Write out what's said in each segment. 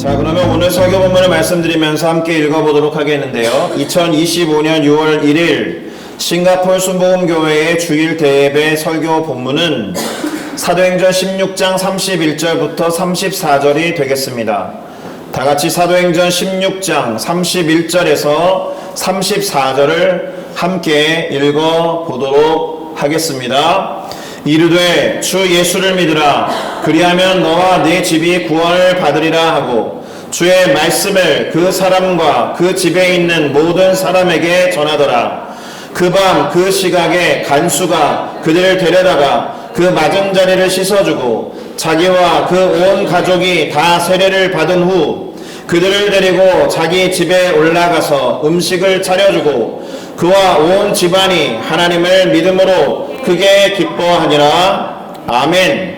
자, 그러면 오늘 설교 본문을 말씀드리면서 함께 읽어보도록 하겠는데요. 2025년 6월 1일 싱가포르 순복음교회의 주일 대예배 설교 본문은 사도행전 16장 31절부터 34절이 되겠습니다. 다 같이 사도행전 16장 31절에서 34절을 함께 읽어보도록 하겠습니다. 이르되 주 예수를 믿으라. 그리하면 너와 네 집이 구원을 받으리라 하고 주의 말씀을 그 사람과 그 집에 있는 모든 사람에게 전하더라. 그 밤 그 시각에 간수가 그들을 데려다가 그 맞은 자리를 씻어주고 자기와 그 온 가족이 다 세례를 받은 후 그들을 데리고 자기 집에 올라가서 음식을 차려주고 그와 온 집안이 하나님을 믿음으로 크게 기뻐하니라. 아멘.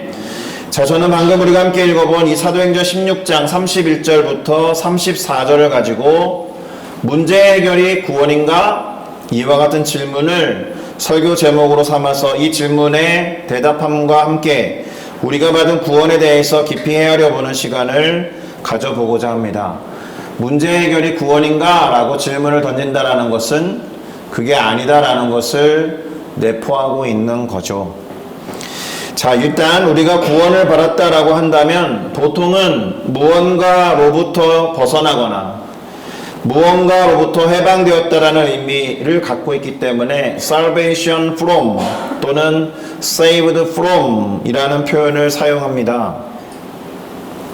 자, 저는 방금 우리가 함께 읽어본 이 사도행전 16장 31절부터 34절을 가지고 문제 해결이 구원인가? 이와 같은 질문을 설교 제목으로 삼아서 이 질문에 대답함과 함께 우리가 받은 구원에 대해서 깊이 헤아려보는 시간을 가져보고자 합니다. 문제 해결이 구원인가? 라고 질문을 던진다라는 것은 그게 아니다라는 것을 내포하고 있는 거죠. 자, 일단 우리가 구원을 받았다라고 한다면 보통은 무언가로부터 벗어나거나 무언가로부터 해방되었다라는 의미를 갖고 있기 때문에 salvation from 또는 saved from 이라는 표현을 사용합니다.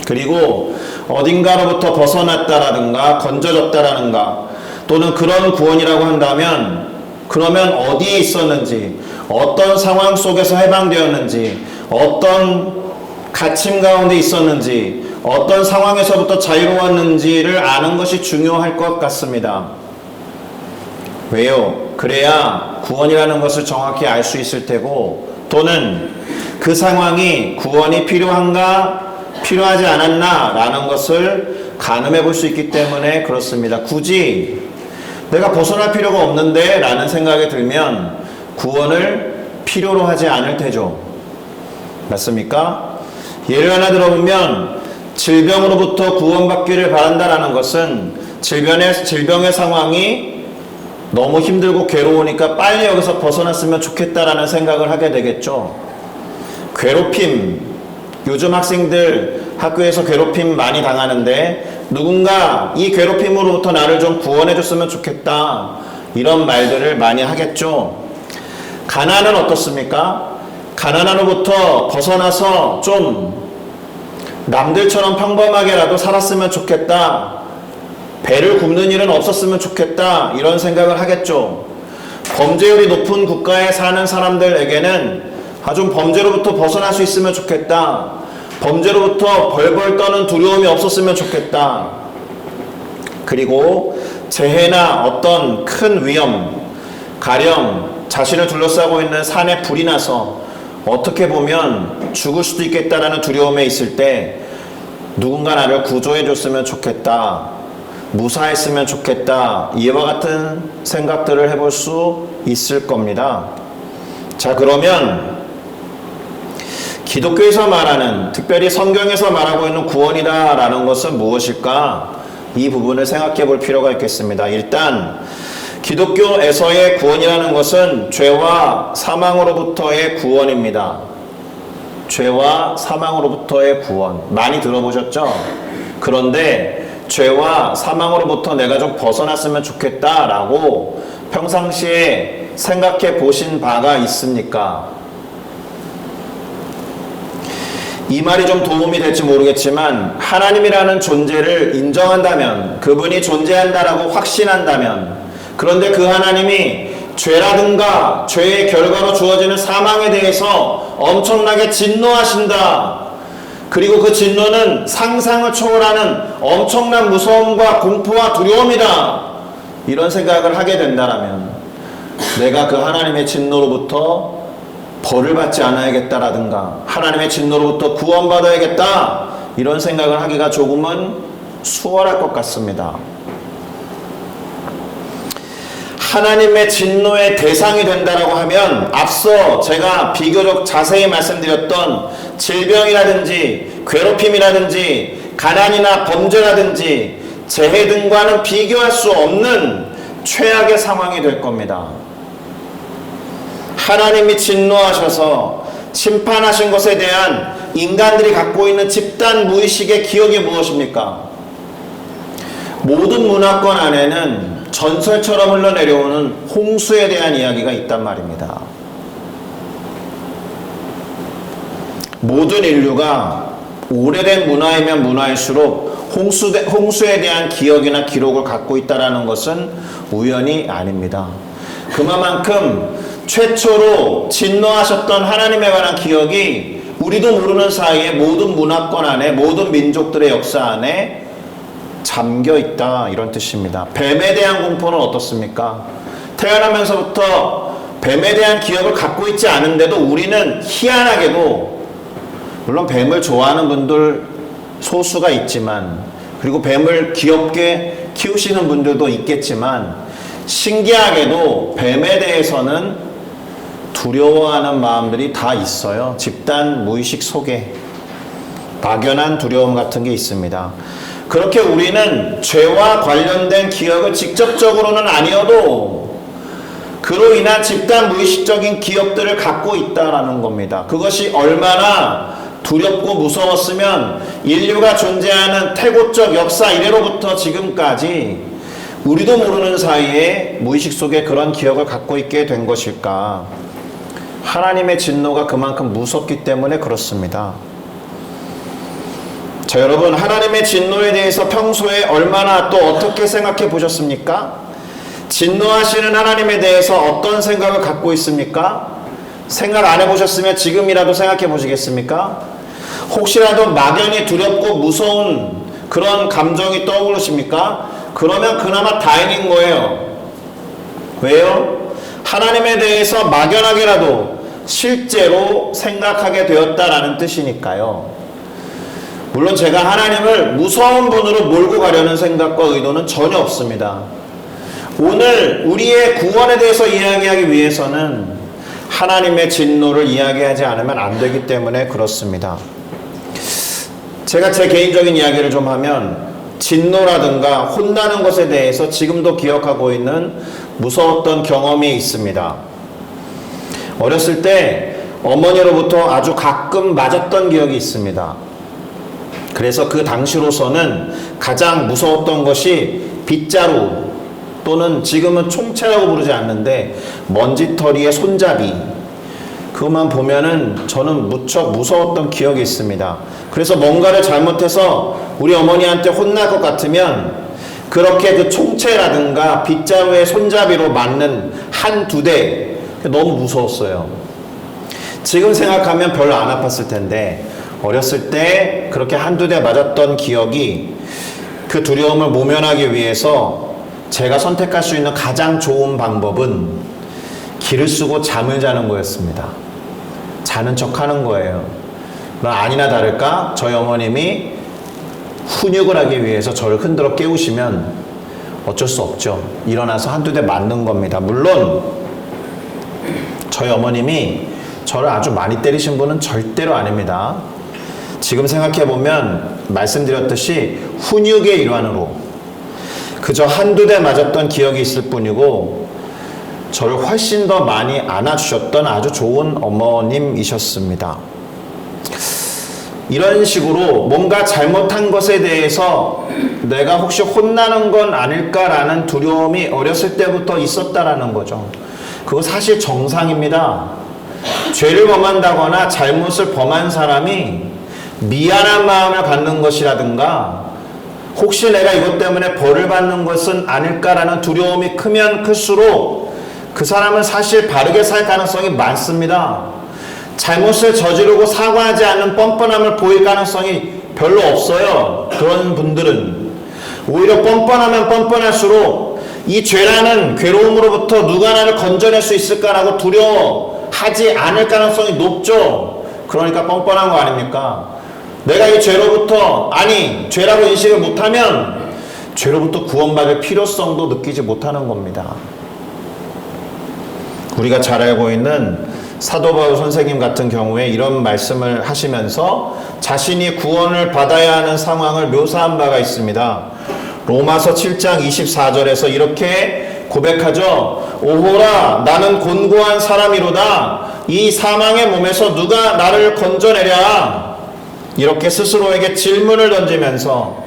그리고 어딘가로부터 벗어났다라든가 건져졌다라든가 또는 그런 구원이라고 한다면 그러면 어디에 있었는지, 어떤 상황 속에서 해방되었는지, 어떤 갇힘 가운데 있었는지, 어떤 상황에서부터 자유로웠는지를 아는 것이 중요할 것 같습니다. 왜요? 그래야 구원이라는 것을 정확히 알 수 있을 테고, 또는 그 상황이 구원이 필요한가, 필요하지 않았나 라는 것을 가늠해 볼 수 있기 때문에 그렇습니다. 굳이 내가 벗어날 필요가 없는데 라는 생각이 들면 구원을 필요로 하지 않을 테죠. 맞습니까? 예를 하나 들어보면 질병으로부터 구원받기를 바란다라는 것은 질병의 상황이 너무 힘들고 괴로우니까 빨리 여기서 벗어났으면 좋겠다라는 생각을 하게 되겠죠. 괴롭힘, 요즘 학생들 학교에서 괴롭힘 많이 당하는데 누군가 이 괴롭힘으로부터 나를 좀 구원해 줬으면 좋겠다 이런 말들을 많이 하겠죠. 가난은 어떻습니까? 가난으로부터 벗어나서 좀 남들처럼 평범하게라도 살았으면 좋겠다, 배를 굽는 일은 없었으면 좋겠다 이런 생각을 하겠죠. 범죄율이 높은 국가에 사는 사람들에게는 좀 범죄로부터 벗어날 수 있으면 좋겠다, 범죄로부터 벌벌 떠는 두려움이 없었으면 좋겠다. 그리고 재해나 어떤 큰 위험, 가령 자신을 둘러싸고 있는 산에 불이 나서 어떻게 보면 죽을 수도 있겠다라는 두려움에 있을 때 누군가 나를 구조해 줬으면 좋겠다, 무사했으면 좋겠다, 이와 같은 생각들을 해볼 수 있을 겁니다. 자, 그러면 기독교에서 말하는, 특별히 성경에서 말하고 있는 구원이다라는 것은 무엇일까? 이 부분을 생각해 볼 필요가 있겠습니다. 일단 기독교에서의 구원이라는 것은 죄와 사망으로부터의 구원입니다. 죄와 사망으로부터의 구원. 많이 들어보셨죠? 그런데 죄와 사망으로부터 내가 좀 벗어났으면 좋겠다라고 평상시에 생각해 보신 바가 있습니까? 이 말이 좀 도움이 될지 모르겠지만 하나님이라는 존재를 인정한다면, 그분이 존재한다라고 확신한다면, 그런데 그 하나님이 죄라든가 죄의 결과로 주어지는 사망에 대해서 엄청나게 진노하신다, 그리고 그 진노는 상상을 초월하는 엄청난 무서움과 공포와 두려움이다, 이런 생각을 하게 된다면 내가 그 하나님의 진노로부터 벌을 받지 않아야겠다라든가 하나님의 진노로부터 구원받아야겠다 이런 생각을 하기가 조금은 수월할 것 같습니다. 하나님의 진노의 대상이 된다라고 하면 앞서 제가 비교적 자세히 말씀드렸던 질병이라든지 괴롭힘이라든지 가난이나 범죄라든지 재해 등과는 비교할 수 없는 최악의 상황이 될 겁니다. 하나님이 진노하셔서 심판하신 것에 대한 인간들이 갖고 있는 집단 무의식의 기억이 무엇입니까? 모든 문화권 안에는 전설처럼 흘러내려오는 홍수에 대한 이야기가 있단 말입니다. 모든 인류가 오래된 문화이면 문화일수록 홍수에 대한 기억이나 기록을 갖고 있다는 것은 우연이 아닙니다. 그만큼 최초로 진노하셨던 하나님에 관한 기억이 우리도 모르는 사이에 모든 문화권 안에, 모든 민족들의 역사 안에 잠겨 있다, 이런 뜻입니다. 뱀에 대한 공포는 어떻습니까? 태어나면서부터 뱀에 대한 기억을 갖고 있지 않은데도 우리는 희한하게도, 물론 뱀을 좋아하는 분들 소수가 있지만, 그리고 뱀을 귀엽게 키우시는 분들도 있겠지만, 신기하게도 뱀에 대해서는 두려워하는 마음들이 다 있어요. 집단 무의식 속에 막연한 두려움 같은 게 있습니다. 그렇게 우리는 죄와 관련된 기억을 직접적으로는 아니어도 그로 인한 집단 무의식적인 기억들을 갖고 있다라는 겁니다. 그것이 얼마나 두렵고 무서웠으면 인류가 존재하는 태고적 역사 이래로부터 지금까지 우리도 모르는 사이에 무의식 속에 그런 기억을 갖고 있게 된 것일까? 하나님의 진노가 그만큼 무섭기 때문에 그렇습니다. 자, 여러분, 하나님의 진노에 대해서 평소에 얼마나 또 어떻게 생각해 보셨습니까? 진노하시는 하나님에 대해서 어떤 생각을 갖고 있습니까? 생각 안 해보셨으면 지금이라도 생각해 보시겠습니까? 혹시라도 막연히 두렵고 무서운 그런 감정이 떠오르십니까? 그러면 그나마 다행인 거예요. 왜요? 하나님에 대해서 막연하게라도 실제로 생각하게 되었다라는 뜻이니까요. 물론 제가 하나님을 무서운 분으로 몰고 가려는 생각과 의도는 전혀 없습니다. 오늘 우리의 구원에 대해서 이야기하기 위해서는 하나님의 진노를 이야기하지 않으면 안 되기 때문에 그렇습니다. 제가 제 개인적인 이야기를 좀 하면, 진노라든가 혼나는 것에 대해서 지금도 기억하고 있는 무서웠던 경험이 있습니다. 어렸을 때 어머니로부터 아주 가끔 맞았던 기억이 있습니다. 그래서 그 당시로서는 가장 무서웠던 것이 빗자루, 또는 지금은 총채라고 부르지 않는데 먼지털이의 손잡이, 그것만 보면은 저는 무척 무서웠던 기억이 있습니다. 그래서 뭔가를 잘못해서 우리 어머니한테 혼날 것 같으면 그렇게 그 총채라든가 빗자루의 손잡이로 맞는 한두 대, 너무 무서웠어요. 지금 생각하면 별로 안 아팠을 텐데 어렸을 때 그렇게 한두 대 맞았던 기억이, 그 두려움을 모면하기 위해서 제가 선택할 수 있는 가장 좋은 방법은 기를 쓰고 잠을 자는 거였습니다. 자는 척 하는 거예요. 아니나 다를까 저희 어머님이 훈육을 하기 위해서 저를 흔들어 깨우시면 어쩔 수 없죠. 일어나서 한두 대 맞는 겁니다. 물론 저희 어머님이 저를 아주 많이 때리신 분은 절대로 아닙니다. 지금 생각해보면 말씀드렸듯이 훈육의 일환으로 그저 한두 대 맞았던 기억이 있을 뿐이고, 저를 훨씬 더 많이 안아주셨던 아주 좋은 어머님이셨습니다. 이런 식으로 뭔가 잘못한 것에 대해서 내가 혹시 혼나는 건 아닐까라는 두려움이 어렸을 때부터 있었다라는 거죠. 그거 사실 정상입니다. 죄를 범한다거나 잘못을 범한 사람이 미안한 마음을 갖는 것이라든가, 혹시 내가 이것 때문에 벌을 받는 것은 아닐까라는 두려움이 크면 클수록 그 사람은 사실 바르게 살 가능성이 많습니다. 잘못을 저지르고 사과하지 않는 뻔뻔함을 보일 가능성이 별로 없어요. 그런 분들은 오히려 뻔뻔하면 뻔뻔할수록 이 죄라는 괴로움으로부터 누가 나를 건져낼 수 있을까라고 두려워하지 않을 가능성이 높죠. 그러니까 뻔뻔한 거 아닙니까? 내가 이 죄로부터, 아니 죄라고 인식을 못하면 죄로부터 구원받을 필요성도 느끼지 못하는 겁니다. 우리가 잘 알고 있는 사도 바울 선생님 같은 경우에 이런 말씀을 하시면서 자신이 구원을 받아야 하는 상황을 묘사한 바가 있습니다. 로마서 7장 24절에서 이렇게 고백하죠. 오호라 나는 곤고한 사람이로다. 이 사망의 몸에서 누가 나를 건져내랴. 이렇게 스스로에게 질문을 던지면서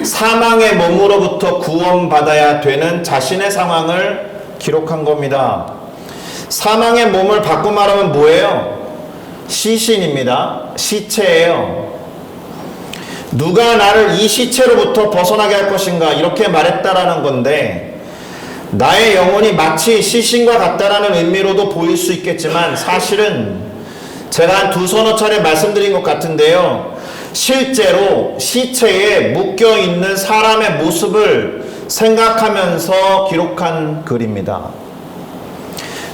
사망의 몸으로부터 구원받아야 되는 자신의 상황을 기록한 겁니다. 사망의 몸을 바꿔 말하면 뭐예요? 시신입니다. 시체예요. 누가 나를 이 시체로부터 벗어나게 할 것인가 이렇게 말했다라는 건데, 나의 영혼이 마치 시신과 같다라는 의미로도 보일 수 있겠지만 사실은 제가 한 두서너 차례 말씀드린 것 같은데요, 실제로 시체에 묶여있는 사람의 모습을 생각하면서 기록한 글입니다.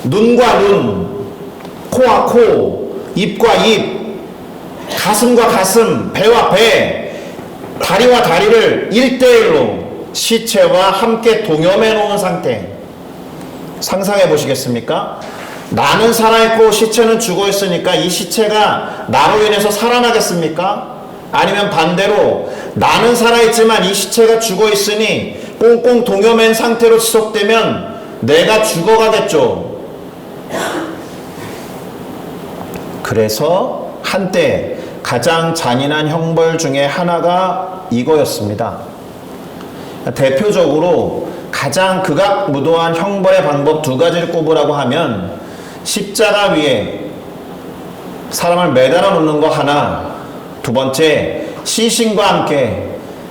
눈과 눈, 코와 코, 입과 입, 가슴과 가슴, 배와 배, 다리와 다리를 1대1로 시체와 함께 동염해 놓은 상태. 상상해 보시겠습니까? 나는 살아있고 시체는 죽어있으니까 이 시체가 나로 인해서 살아나겠습니까? 아니면 반대로 나는 살아있지만 이 시체가 죽어있으니 꽁꽁 동여맨 상태로 지속되면 내가 죽어가겠죠. 그래서 한때 가장 잔인한 형벌 중에 하나가 이거였습니다. 대표적으로 가장 극악무도한 형벌의 방법 두 가지를 꼽으라고 하면 십자가 위에 사람을 매달아 놓는 거 하나, 두 번째 시신과 함께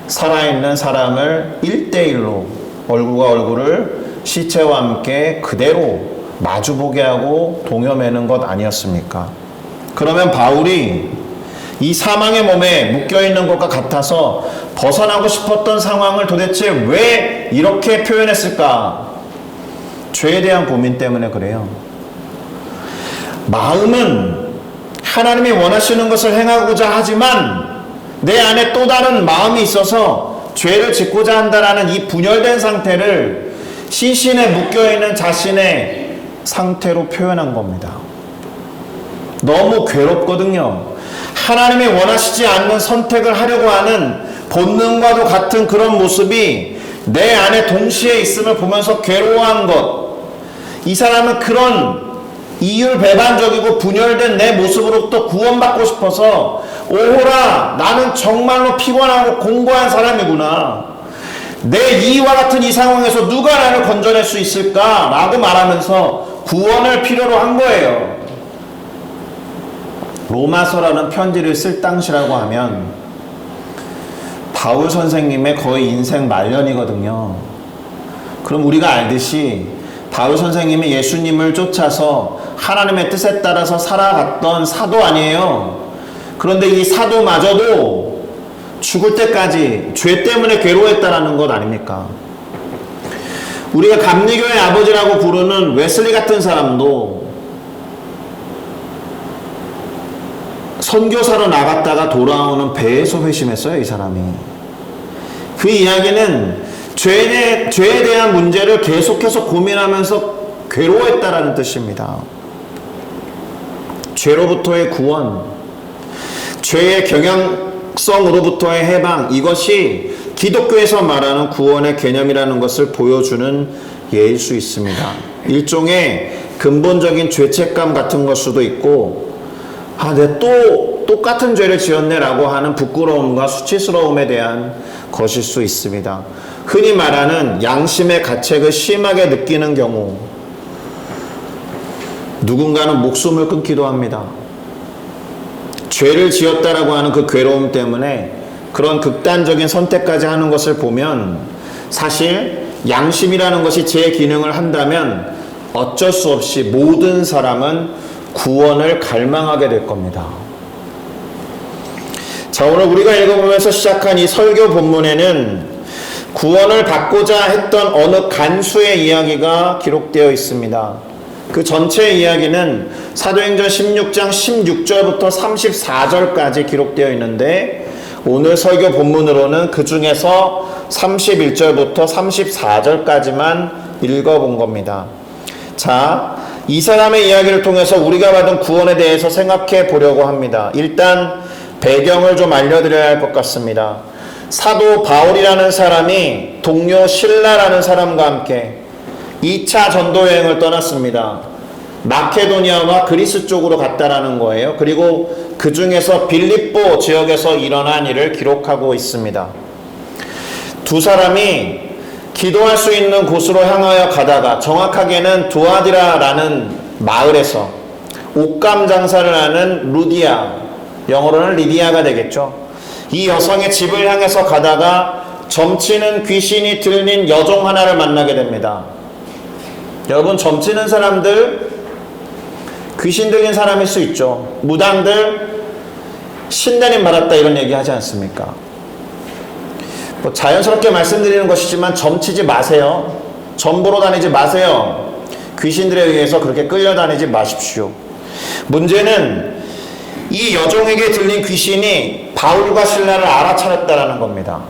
살아있는 사람을 1대1로 얼굴과 얼굴을 시체와 함께 그대로 마주보게 하고 동여매는 것 아니었습니까? 그러면 바울이 이 사망의 몸에 묶여있는 것과 같아서 벗어나고 싶었던 상황을 도대체 왜 이렇게 표현했을까? 죄에 대한 고민 때문에 그래요. 마음은 하나님이 원하시는 것을 행하고자 하지만 내 안에 또 다른 마음이 있어서 죄를 짓고자 한다는 이 분열된 상태를 시신에 묶여있는 자신의 상태로 표현한 겁니다. 너무 괴롭거든요. 하나님이 원하시지 않는 선택을 하려고 하는 본능과도 같은 그런 모습이 내 안에 동시에 있음을 보면서 괴로워한 것. 이 사람은 그런 이율배반적이고 분열된 내 모습으로부터 구원받고 싶어서 오호라 나는 정말로 피곤하고 공고한 사람이구나. 내 이와 같은 이 상황에서 누가 나를 건져낼 수 있을까? 라고 말하면서 구원을 필요로 한 거예요. 로마서라는 편지를 쓸 당시라고 하면 바울 선생님의 거의 인생 말년이거든요. 그럼 우리가 알듯이 바울 선생님이 예수님을 쫓아서 하나님의 뜻에 따라서 살아갔던 사도 아니에요. 그런데 이 사도마저도 죽을 때까지 죄 때문에 괴로워했다라는 것 아닙니까? 우리가 감리교의 아버지라고 부르는 웨슬리 같은 사람도 선교사로 나갔다가 돌아오는 배에서 회심했어요, 이 사람이. 그 이야기는 죄에 대한 문제를 계속해서 고민하면서 괴로워했다라는 뜻입니다. 죄로부터의 구원, 죄의 경향성으로부터의 해방, 이것이 기독교에서 말하는 구원의 개념이라는 것을 보여주는 예일 수 있습니다. 일종의 근본적인 죄책감 같은 걸 수도 있고, 내가 또 똑같은 죄를 지었네라고 하는 부끄러움과 수치스러움에 대한 것일 수 있습니다. 흔히 말하는 양심의 가책을 심하게 느끼는 경우, 누군가는 목숨을 끊기도 합니다. 죄를 지었다라고 하는 그 괴로움 때문에 그런 극단적인 선택까지 하는 것을 보면 사실 양심이라는 것이 제 기능을 한다면 어쩔 수 없이 모든 사람은 구원을 갈망하게 될 겁니다. 자, 오늘 우리가 읽어보면서 시작한 이 설교 본문에는 구원을 받고자 했던 어느 간수의 이야기가 기록되어 있습니다. 그 전체 이야기는 사도행전 16장 16절부터 34절까지 기록되어 있는데, 오늘 설교 본문으로는 그 중에서 31절부터 34절까지만 읽어본 겁니다. 자, 이 사람의 이야기를 통해서 우리가 받은 구원에 대해서 생각해 보려고 합니다. 일단 배경을 좀 알려드려야 할 것 같습니다. 사도 바울이라는 사람이 동료 실라라는 사람과 함께 2차 전도 여행을 떠났습니다. 마케도니아와 그리스 쪽으로 갔다라는 거예요. 그리고 그 중에서 빌립보 지역에서 일어난 일을 기록하고 있습니다. 두 사람이 기도할 수 있는 곳으로 향하여 가다가 정확하게는 두아디라라는 마을에서 옷감 장사를 하는 루디아, 영어로는 리디아가 되겠죠. 이 여성의 집을 향해서 가다가 점치는 귀신이 들린 여종 하나를 만나게 됩니다. 여러분, 점치는 사람들 귀신 들린 사람일 수 있죠. 무당들 신내림 받았다 이런 얘기 하지 않습니까? 뭐 자연스럽게 말씀드리는 것이지만 점치지 마세요. 점 보러 다니지 마세요. 귀신들에 의해서 그렇게 끌려다니지 마십시오. 문제는 이 여종에게 들린 귀신이 바울과 실라를 알아차렸다라는 겁니다.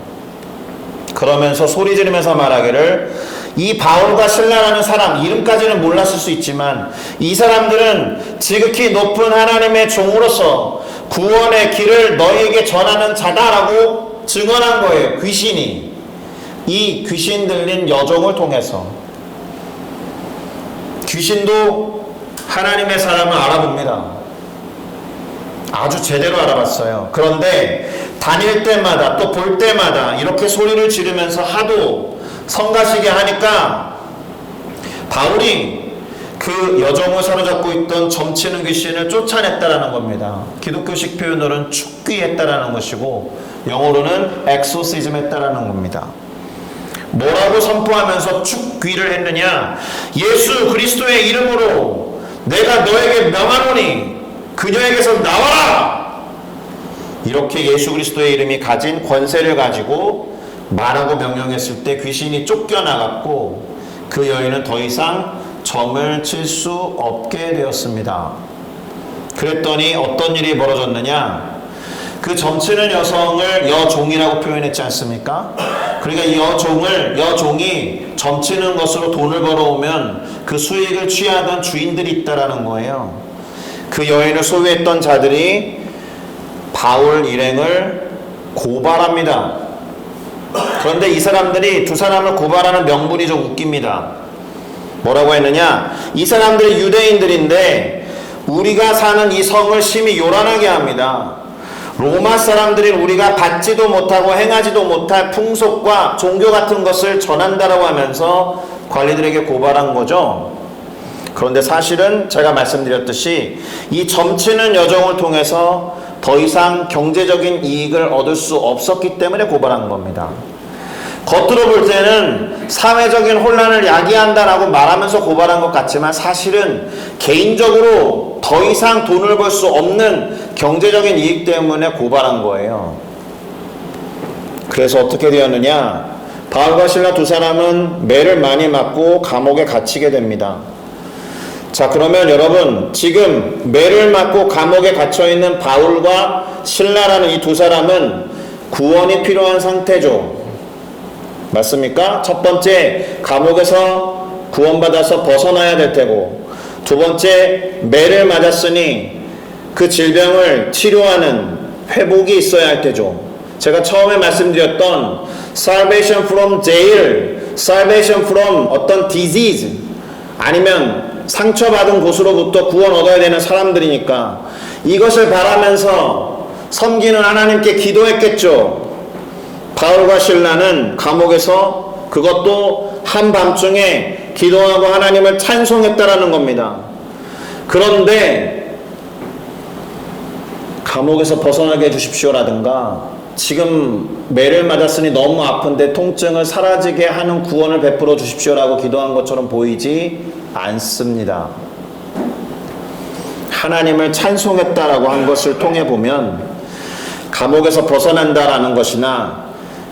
그러면서 소리 지르면서 말하기를, 이 바울과 실라라는 사람, 이름까지는 몰랐을 수 있지만 이 사람들은 지극히 높은 하나님의 종으로서 구원의 길을 너희에게 전하는 자다라고 증언한 거예요. 귀신이. 이 귀신 들린 여종을 통해서. 귀신도 하나님의 사람을 알아봅니다. 아주 제대로 알아봤어요. 그런데 다닐 때마다 또 볼 때마다 이렇게 소리를 지르면서 하도 성가시게 하니까 바울이 그 여종을 사로잡고 있던 점치는 귀신을 쫓아냈다라는 겁니다. 기독교식 표현으로는 축귀했다라는 것이고 영어로는 엑소시즘 했다라는 겁니다. 뭐라고 선포하면서 축귀를 했느냐? 예수 그리스도의 이름으로 내가 너에게 명하노니 그녀에게서 나와라! 이렇게 예수 그리스도의 이름이 가진 권세를 가지고 말하고 명령했을 때 귀신이 쫓겨나갔고 그 여인은 더 이상 점을 칠 수 없게 되었습니다. 그랬더니 어떤 일이 벌어졌느냐? 그 점치는 여성을 여종이라고 표현했지 않습니까? 그러니까 이 여종이 점치는 것으로 돈을 벌어오면 그 수익을 취하던 주인들이 있다라는 거예요. 그 여인을 소유했던 자들이 바울 일행을 고발합니다. 그런데 이 사람들이 두 사람을 고발하는 명분이 좀 웃깁니다. 뭐라고 했느냐? 이 사람들이 유대인들인데 우리가 사는 이 성을 심히 요란하게 합니다. 로마 사람들인 우리가 받지도 못하고 행하지도 못할 풍속과 종교 같은 것을 전한다라고 하면서 관리들에게 고발한 거죠. 그런데 사실은 제가 말씀드렸듯이 이 점치는 여종을 통해서 더 이상 경제적인 이익을 얻을 수 없었기 때문에 고발한 겁니다. 겉으로 볼 때는 사회적인 혼란을 야기한다라고 말하면서 고발한 것 같지만 사실은 개인적으로 더 이상 돈을 벌 수 없는 경제적인 이익 때문에 고발한 거예요. 그래서 어떻게 되었느냐? 바울과 실라 두 사람은 매를 많이 맞고 감옥에 갇히게 됩니다. 자, 그러면 여러분, 지금 매를 맞고 감옥에 갇혀있는 바울과 실라라는 이 두 사람은 구원이 필요한 상태죠. 맞습니까? 첫 번째, 감옥에서 구원받아서 벗어나야 될 테고, 두 번째, 매를 맞았으니 그 질병을 치료하는 회복이 있어야 할 테죠. 제가 처음에 말씀드렸던 salvation from jail, salvation from 어떤 disease, 아니면 상처받은 곳으로부터 구원 얻어야 되는 사람들이니까 이것을 바라면서 섬기는 하나님께 기도했겠죠. 바울과 실라는 감옥에서 그것도 한밤중에 기도하고 하나님을 찬송했다라는 겁니다. 그런데 감옥에서 벗어나게 해주십시오라든가 지금 매를 맞았으니 너무 아픈데 통증을 사라지게 하는 구원을 베풀어 주십시오라고 기도한 것처럼 보이지 않습니다. 하나님을 찬송했다라고 한 것을 통해 보면 감옥에서 벗어난다라는 것이나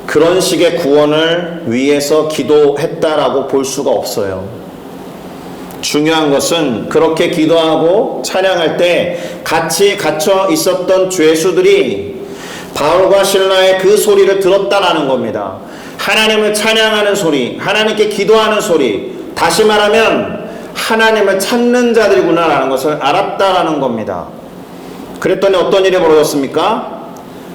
그런 식의 구원을 위해서 기도했다라고 볼 수가 없어요. 중요한 것은 그렇게 기도하고 찬양할 때 같이 갇혀 있었던 죄수들이 바울과 실라의 그 소리를 들었다라는 겁니다. 하나님을 찬양하는 소리, 하나님께 기도하는 소리, 다시 말하면 하나님을 찾는 자들이구나라는 것을 알았다라는 겁니다. 그랬더니 어떤 일이 벌어졌습니까?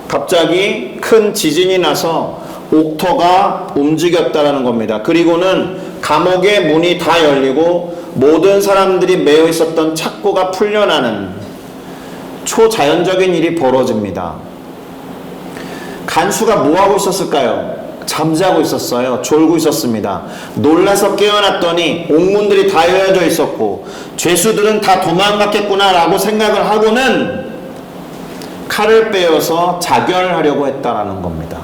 갑자기 큰 지진이 나서 옥터가 움직였다라는 겁니다. 그리고는 감옥의 문이 다 열리고 모든 사람들이 매여 있었던 착고가 풀려나는 초자연적인 일이 벌어집니다. 간수가 뭐하고 있었을까요? 잠자고 있었어요. 졸고 있었습니다. 놀라서 깨어났더니 옥문들이 다 열려져 있었고 죄수들은 다 도망갔겠구나 라고 생각을 하고는 칼을 빼어서 자결하려고 했다라는 겁니다.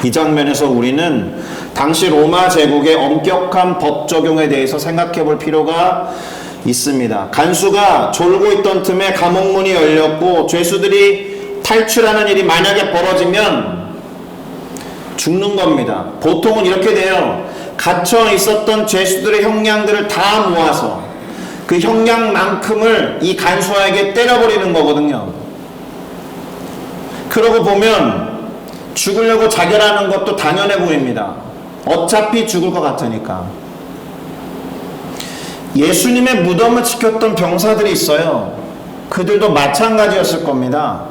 이 장면에서 우리는 당시 로마 제국의 엄격한 법 적용에 대해서 생각해 볼 필요가 있습니다. 간수가 졸고 있던 틈에 감옥문이 열렸고 죄수들이 탈출하는 일이 만약에 벌어지면 죽는 겁니다. 보통은 이렇게 돼요. 갇혀 있었던 죄수들의 형량들을 다 모아서 그 형량만큼을 이 간수에게 때려버리는 거거든요. 그러고 보면 죽으려고 자결하는 것도 당연해 보입니다. 어차피 죽을 것 같으니까. 예수님의 무덤을 지켰던 병사들이 있어요. 그들도 마찬가지였을 겁니다.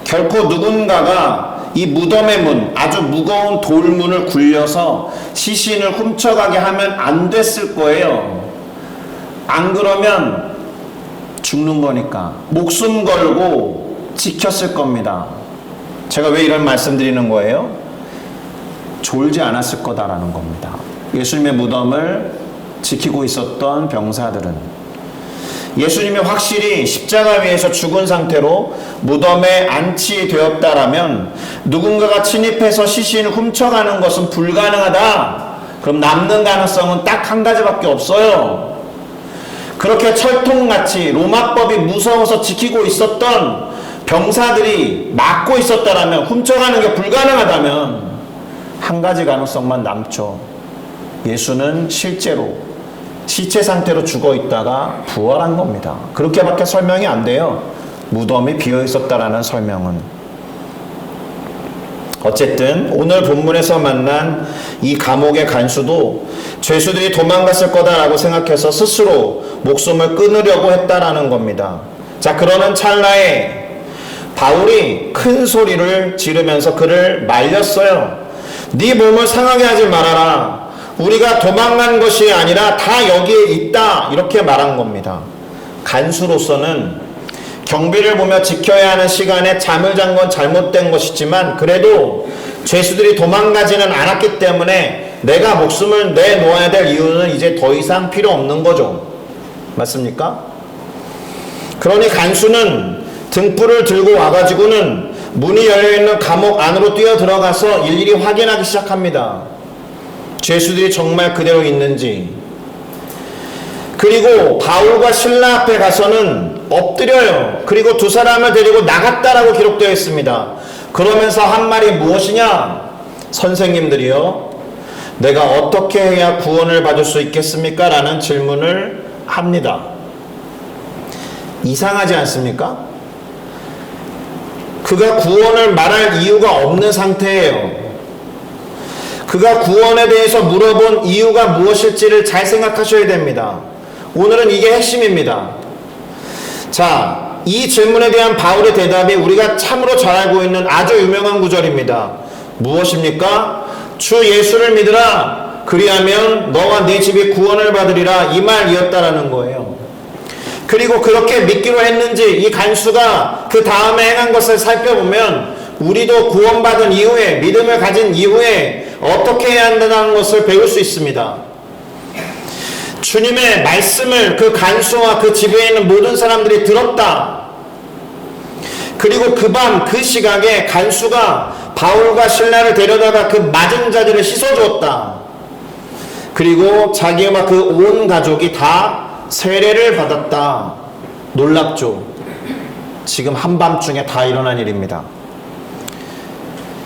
결코 누군가가 이 무덤의 문, 아주 무거운 돌문을 굴려서 시신을 훔쳐가게 하면 안 됐을 거예요. 안 그러면 죽는 거니까 목숨 걸고 지켰을 겁니다. 제가 왜 이런 말씀 드리는 거예요? 졸지 않았을 거다라는 겁니다. 예수님의 무덤을 지키고 있었던 병사들은 예수님이 확실히 십자가 위에서 죽은 상태로 무덤에 안치되었다라면 누군가가 침입해서 시신을 훔쳐가는 것은 불가능하다. 그럼 남는 가능성은 딱 한 가지밖에 없어요. 그렇게 철통같이 로마법이 무서워서 지키고 있었던 병사들이 막고 있었다라면, 훔쳐가는 게 불가능하다면 한 가지 가능성만 남죠. 예수는 실제로 시체 상태로 죽어 있다가 부활한 겁니다. 그렇게밖에 설명이 안 돼요. 무덤이 비어 있었다라는 설명은. 어쨌든 오늘 본문에서 만난 이 감옥의 간수도 죄수들이 도망갔을 거다라고 생각해서 스스로 목숨을 끊으려고 했다라는 겁니다. 자, 그러는 찰나에 바울이 큰 소리를 지르면서 그를 말렸어요. 네 몸을 상하게 하지 말아라. 우리가 도망간 것이 아니라 다 여기에 있다. 이렇게 말한 겁니다. 간수로서는 경비를 보며 지켜야 하는 시간에 잠을 잔 건 잘못된 것이지만 그래도 죄수들이 도망가지는 않았기 때문에 내가 목숨을 내놓아야 될 이유는 이제 더 이상 필요 없는 거죠. 맞습니까? 그러니 간수는 등불을 들고 와가지고는 문이 열려있는 감옥 안으로 뛰어 들어가서 일일이 확인하기 시작합니다. 죄수들이 정말 그대로 있는지. 그리고 바울과 실라 앞에 가서는 엎드려요. 그리고 두 사람을 데리고 나갔다라고 기록되어 있습니다. 그러면서 한 말이 무엇이냐? 선생님들이요, 내가 어떻게 해야 구원을 받을 수 있겠습니까? 라는 질문을 합니다. 이상하지 않습니까? 그가 구원을 말할 이유가 없는 상태예요. 그가 구원에 대해서 물어본 이유가 무엇일지를 잘 생각하셔야 됩니다. 오늘은 이게 핵심입니다. 자, 이 질문에 대한 바울의 대답이 우리가 참으로 잘 알고 있는 아주 유명한 구절입니다. 무엇입니까? 주 예수를 믿으라. 그리하면 너와 네 집이 구원을 받으리라. 이 말이었다라는 거예요. 그리고 그렇게 믿기로 했는지 이 간수가 그 다음에 행한 것을 살펴보면 우리도 구원받은 이후에, 믿음을 가진 이후에 어떻게 해야 한다는 것을 배울 수 있습니다. 주님의 말씀을 그 간수와 그 집에 있는 모든 사람들이 들었다. 그리고 그 밤 그 시각에 간수가 바울과 실라를 데려다가 그 맞은 자들을 씻어주었다. 그리고 자기와 그 온 가족이 다 세례를 받았다. 놀랍죠? 지금 한밤중에 다 일어난 일입니다.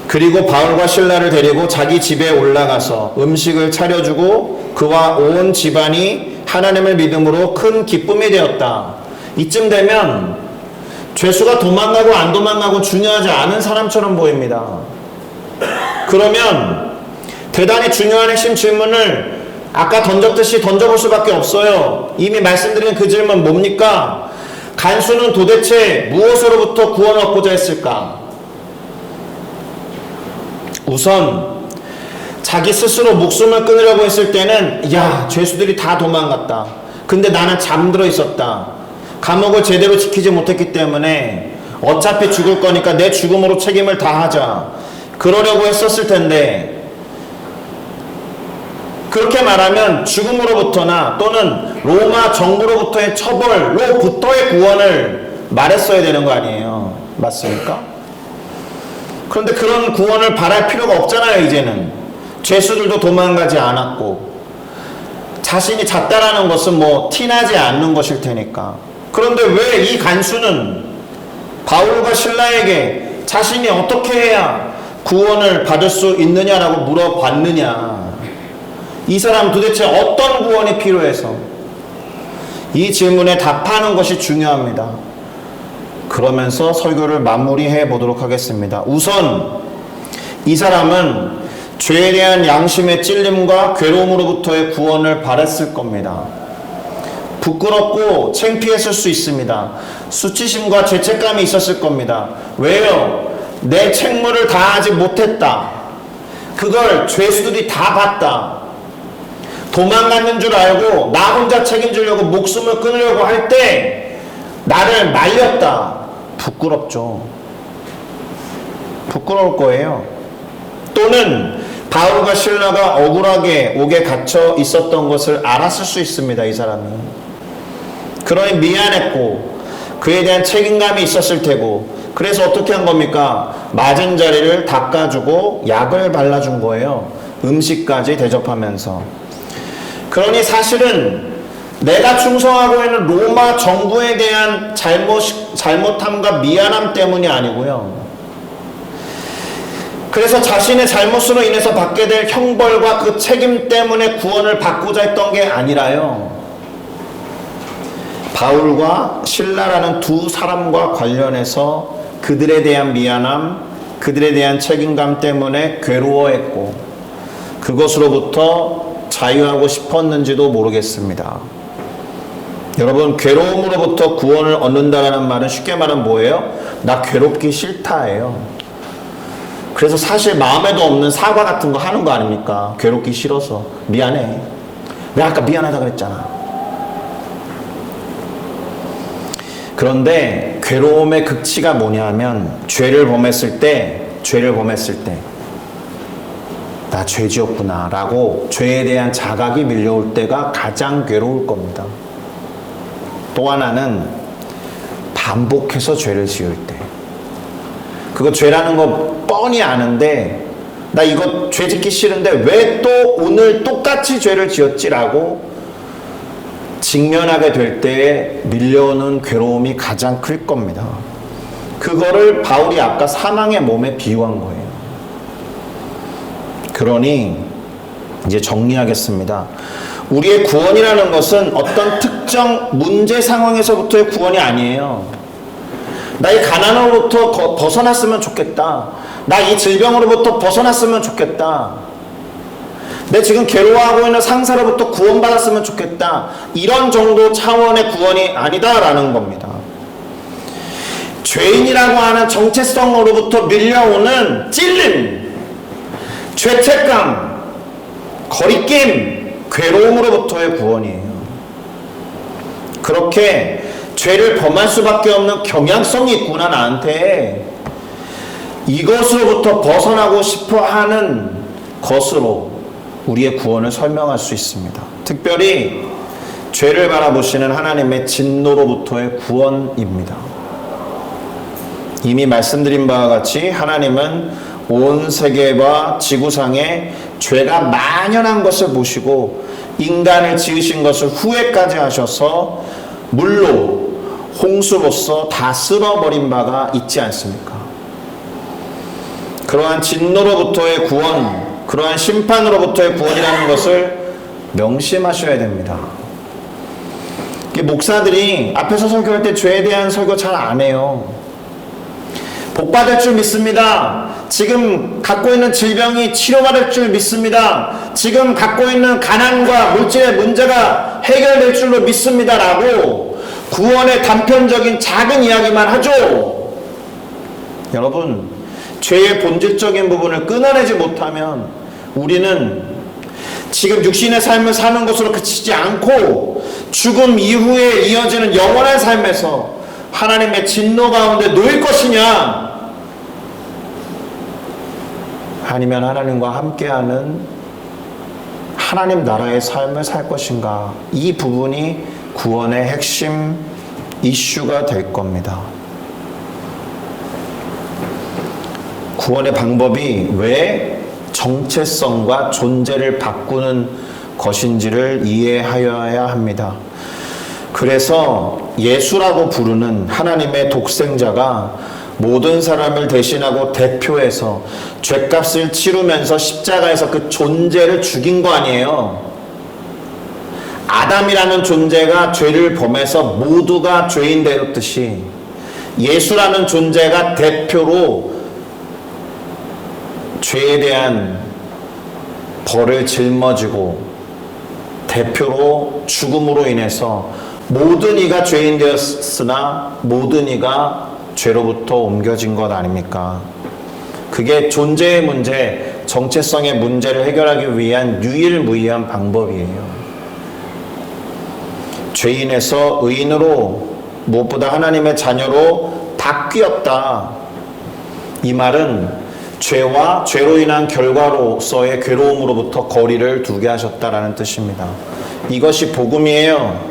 그리고 바울과 실라를 데리고 자기 집에 올라가서 음식을 차려주고 그와 온 집안이 하나님을 믿음으로 큰 기쁨이 되었다. 이쯤 되면 죄수가 도망가고 안 도망가고 중요하지 않은 사람처럼 보입니다. 그러면 대단히 중요한 핵심 질문을 아까 던졌듯이 던져볼 수밖에 없어요. 이미 말씀드린 그 질문 뭡니까? 간수는 도대체 무엇으로부터 구원을 얻고자 했을까? 우선 자기 스스로 목숨을 끊으려고 했을 때는 야, 죄수들이 다 도망갔다. 근데 나는 잠들어 있었다. 감옥을 제대로 지키지 못했기 때문에 어차피 죽을 거니까 내 죽음으로 책임을 다하자. 그러려고 했었을 텐데 그렇게 말하면 죽음으로부터나 또는 로마 정부로부터의 처벌로부터의 구원을 말했어야 되는 거 아니에요. 맞습니까? 그런데 그런 구원을 바랄 필요가 없잖아요. 이제는 죄수들도 도망가지 않았고 자신이 잤다라는 것은 뭐 티나지 않는 것일 테니까. 그런데 왜 이 간수는 바울과 실라에게 자신이 어떻게 해야 구원을 받을 수 있느냐라고 물어봤느냐. 이 사람 도대체 어떤 구원이 필요해서? 이 질문에 답하는 것이 중요합니다. 그러면서 설교를 마무리해 보도록 하겠습니다. 우선 이 사람은 죄에 대한 양심의 찔림과 괴로움으로부터의 구원을 바랬을 겁니다. 부끄럽고 창피했을 수 있습니다. 수치심과 죄책감이 있었을 겁니다. 왜요? 내 책무를 다하지 못했다. 그걸 죄수들이 다 봤다. 도망갔는 줄 알고 나 혼자 책임지려고 목숨을 끊으려고 할 때 나를 말렸다. 부끄럽죠. 부끄러울 거예요. 또는 바울과 실라가 억울하게 옥에 갇혀 있었던 것을 알았을 수 있습니다. 이 사람이. 그러니 미안했고 그에 대한 책임감이 있었을 테고 그래서 어떻게 한 겁니까? 맞은 자리를 닦아주고 약을 발라준 거예요. 음식까지 대접하면서. 그러니 사실은 내가 충성하고 있는 로마 정부에 대한 잘못함과 미안함 때문이 아니고요. 그래서 자신의 잘못으로 인해서 받게 될 형벌과 그 책임 때문에 구원을 받고자 했던 게 아니라요. 바울과 실라라는 두 사람과 관련해서 그들에 대한 미안함, 그들에 대한 책임감 때문에 괴로워했고 그것으로부터 자유하고 싶었는지도 모르겠습니다. 여러분, 괴로움으로부터 구원을 얻는다라는 말은 쉽게 말하면 뭐예요? 나 괴롭기 싫다예요. 그래서 사실 마음에도 없는 사과 같은 거 하는 거 아닙니까? 괴롭기 싫어서. 미안해. 내가 아까 미안하다 그랬잖아. 그런데 괴로움의 극치가 뭐냐면 죄를 범했을 때 나 죄지었구나 라고 죄에 대한 자각이 밀려올 때가 가장 괴로울 겁니다. 또 하나는 반복해서 죄를 지을 때. 그거 죄라는 거 뻔히 아는데 나 이거 죄 짓기 싫은데 왜 또 오늘 똑같이 죄를 지었지라고 직면하게 될 때에 밀려오는 괴로움이 가장 클 겁니다. 그거를 바울이 아까 사망의 몸에 비유한 거예요. 그러니 이제 정리하겠습니다. 우리의 구원이라는 것은 어떤 특정 문제 상황에서부터의 구원이 아니에요. 나 이 가난으로부터 벗어났으면 좋겠다. 나 이 질병으로부터 벗어났으면 좋겠다. 내 지금 괴로워하고 있는 상사로부터 구원받았으면 좋겠다. 이런 정도 차원의 구원이 아니다라는 겁니다. 죄인이라고 하는 정체성으로부터 밀려오는 찔림, 죄책감, 거리낌, 괴로움으로부터의 구원이에요. 그렇게 죄를 범할 수밖에 없는 경향성이 있구나 나한테. 이것으로부터 벗어나고 싶어 하는 것으로 우리의 구원을 설명할 수 있습니다. 특별히 죄를 바라보시는 하나님의 진노로부터의 구원입니다. 이미 말씀드린 바와 같이 하나님은 온 세계와 지구상에 죄가 만연한 것을 보시고 인간을 지으신 것을 후회까지 하셔서 물로 홍수로서 다 쓸어버린 바가 있지 않습니까? 그러한 진노로부터의 구원, 그러한 심판으로부터의 구원이라는 것을 명심하셔야 됩니다. 목사들이 앞에서 설교할 때 죄에 대한 설교 잘 안 해요. 복 받을 줄 믿습니다. 지금 갖고 있는 질병이 치료받을 줄 믿습니다. 지금 갖고 있는 가난과 물질의 문제가 해결될 줄로 믿습니다라고 구원의 단편적인 작은 이야기만 하죠. 여러분, 죄의 본질적인 부분을 끊어내지 못하면 우리는 지금 육신의 삶을 사는 것으로 그치지 않고 죽음 이후에 이어지는 영원한 삶에서 하나님의 진노 가운데 놓일 것이냐, 아니면 하나님과 함께하는 하나님 나라의 삶을 살 것인가, 이 부분이 구원의 핵심 이슈가 될 겁니다. 구원의 방법이 왜 정체성과 존재를 바꾸는 것인지를 이해하여야 합니다. 그래서 예수라고 부르는 하나님의 독생자가 모든 사람을 대신하고 대표해서 죗값을 치르면서 십자가에서 그 존재를 죽인 거 아니에요. 아담이라는 존재가 죄를 범해서 모두가 죄인 되었듯이 예수라는 존재가 대표로 죄에 대한 벌을 짊어지고 대표로 죽음으로 인해서 모든 이가 죄인 되었으나 모든 이가 죄로부터 옮겨진 것 아닙니까? 그게 존재의 문제, 정체성의 문제를 해결하기 위한 유일무이한 방법이에요. 죄인에서 의인으로, 무엇보다 하나님의 자녀로 바뀌었다. 이 말은 죄와 죄로 인한 결과로서의 괴로움으로부터 거리를 두게 하셨다라는 뜻입니다. 이것이 복음이에요.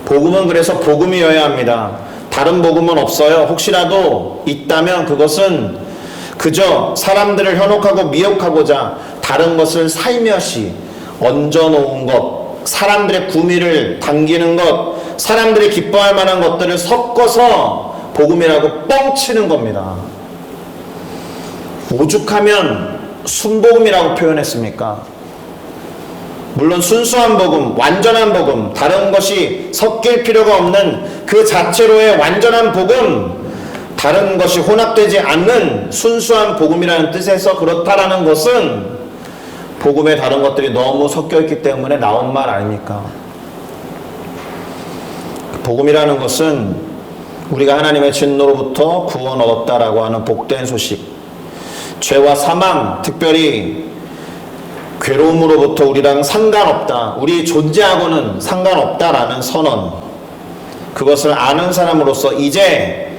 복음은 그래서 복음이어야 합니다. 다른 복음은 없어요. 혹시라도 있다면 그것은 그저 사람들을 현혹하고 미혹하고자 다른 것을 살며시 얹어놓은 것, 사람들의 구미를 당기는 것, 사람들이 기뻐할 만한 것들을 섞어서 복음이라고 뻥치는 겁니다. 오죽하면 순복음이라고 표현했습니까? 물론 순수한 복음, 완전한 복음, 다른 것이 섞일 필요가 없는 그 자체로의 완전한 복음, 다른 것이 혼합되지 않는 순수한 복음이라는 뜻에서 그렇다라는 것은 복음에 다른 것들이 너무 섞여있기 때문에 나온 말 아닙니까? 복음이라는 것은 우리가 하나님의 진노로부터 구원 얻었다라고 하는 복된 소식, 죄와 사망, 특별히 괴로움으로부터 우리랑 상관없다, 우리 존재하고는 상관없다라는 선언, 그것을 아는 사람으로서 이제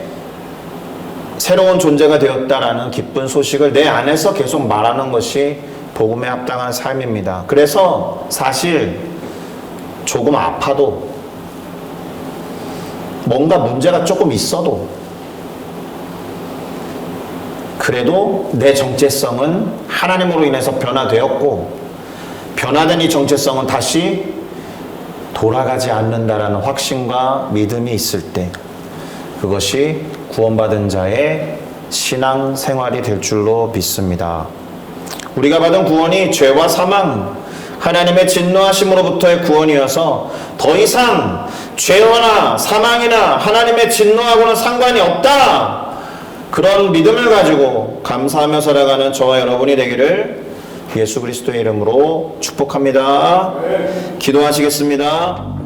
새로운 존재가 되었다라는 기쁜 소식을 내 안에서 계속 말하는 것이 복음에 합당한 삶입니다. 그래서 사실 조금 아파도, 뭔가 문제가 조금 있어도, 그래도 내 정체성은 하나님으로 인해서 변화되었고, 변화된 이 정체성은 다시 돌아가지 않는다라는 확신과 믿음이 있을 때, 그것이 구원받은 자의 신앙 생활이 될 줄로 믿습니다. 우리가 받은 구원이 죄와 사망, 하나님의 진노하심으로부터의 구원이어서 더 이상 죄와 사망이나 하나님의 진노하고는 상관이 없다, 그런 믿음을 가지고 감사하며 살아가는 저와 여러분이 되기를 예수 그리스도의 이름으로 축복합니다. 기도하시겠습니다.